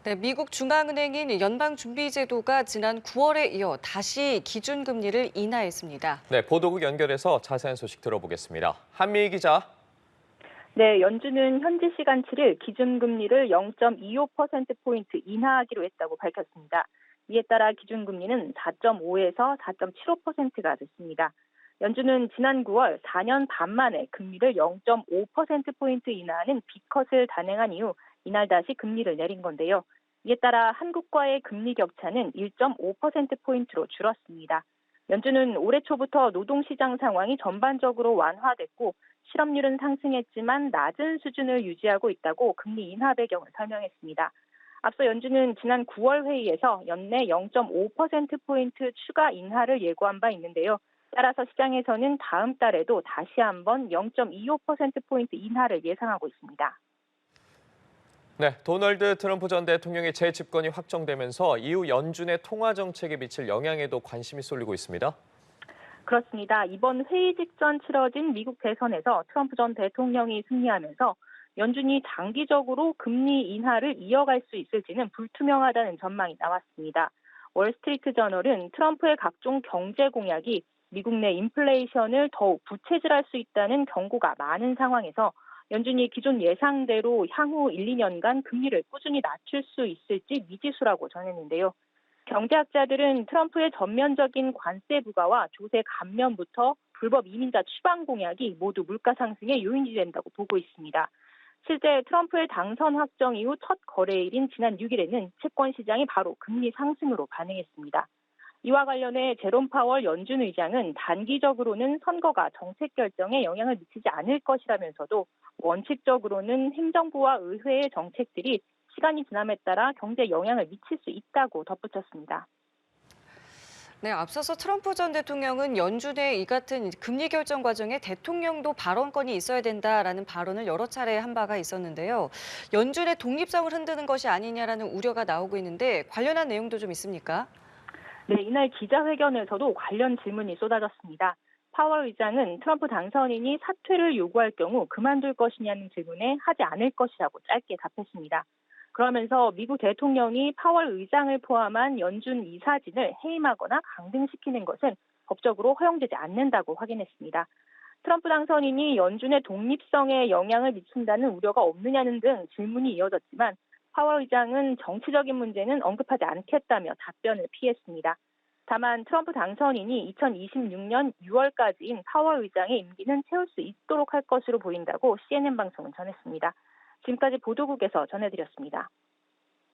네, 미국 중앙은행인 연방준비제도가 지난 9월에 이어 다시 기준금리를 인하했습니다. 네, 보도국 연결해서 자세한 소식 들어보겠습니다. 한미희 기자. 네, 연준은 현지 시간 7일 기준금리를 0.25%포인트 인하하기로 했다고 밝혔습니다. 이에 따라 기준금리는 4.5에서 4.75%가 됐습니다. 연준은 지난 9월 4년 반 만에 금리를 0.5%포인트 인하하는 B컷을 단행한 이후 이날 다시 금리를 내린 건데요. 이에 따라 한국과의 금리 격차는 1.5%포인트로 줄었습니다. 연준은 올해 초부터 노동시장 상황이 전반적으로 완화됐고 실업률은 상승했지만 낮은 수준을 유지하고 있다고 금리 인하 배경을 설명했습니다. 앞서 연준은 지난 9월 회의에서 연내 0.5%포인트 추가 인하를 예고한 바 있는데요. 따라서 시장에서는 다음 달에도 다시 한번 0.25%포인트 인하를 예상하고 있습니다. 네, 도널드 트럼프 전 대통령의 재집권이 확정되면서 이후 연준의 통화 정책에 미칠 영향에도 관심이 쏠리고 있습니다. 그렇습니다. 이번 회의 직전 치러진 미국 대선에서 트럼프 전 대통령이 승리하면서 연준이 장기적으로 금리 인하를 이어갈 수 있을지는 불투명하다는 전망이 나왔습니다. 월스트리트 저널은 트럼프의 각종 경제 공약이 미국 내 인플레이션을 더욱 부채질할 수 있다는 경고가 많은 상황에서 연준이 기존 예상대로 향후 1, 2년간 금리를 꾸준히 낮출 수 있을지 미지수라고 전했는데요. 경제학자들은 트럼프의 전면적인 관세 부과와 조세 감면부터 불법 이민자 추방 공약이 모두 물가 상승의 요인이 된다고 보고 있습니다. 실제 트럼프의 당선 확정 이후 첫 거래일인 지난 6일에는 채권 시장이 바로 금리 상승으로 반응했습니다. 이와 관련해 제롬 파월 연준 의장은 단기적으로는 선거가 정책 결정에 영향을 미치지 않을 것이라면서도 원칙적으로는 행정부와 의회의 정책들이 시간이 지남에 따라 경제에 영향을 미칠 수 있다고 덧붙였습니다. 네, 앞서서 트럼프 전 대통령은 연준의 이 같은 금리 결정 과정에 대통령도 발언권이 있어야 된다라는 발언을 여러 차례 한 바가 있었는데요. 연준의 독립성을 흔드는 것이 아니냐라는 우려가 나오고 있는데 관련한 내용도 좀 있습니까? 네, 이날 기자회견에서도 관련 질문이 쏟아졌습니다. 파월 의장은 트럼프 당선인이 사퇴를 요구할 경우 그만둘 것이냐는 질문에 하지 않을 것이라고 짧게 답했습니다. 그러면서 미국 대통령이 파월 의장을 포함한 연준 이사진을 해임하거나 강등시키는 것은 법적으로 허용되지 않는다고 확인했습니다. 트럼프 당선인이 연준의 독립성에 영향을 미친다는 우려가 없느냐는 등 질문이 이어졌지만 파월 의장은 정치적인 문제는 언급하지 않겠다며 답변을 피했습니다. 다만 트럼프 당선인이 2026년 6월까지인 파월 의장의 임기는 채울 수 있도록 할 것으로 보인다고 CNN 방송은 전했습니다. 지금까지 보도국에서 전해드렸습니다.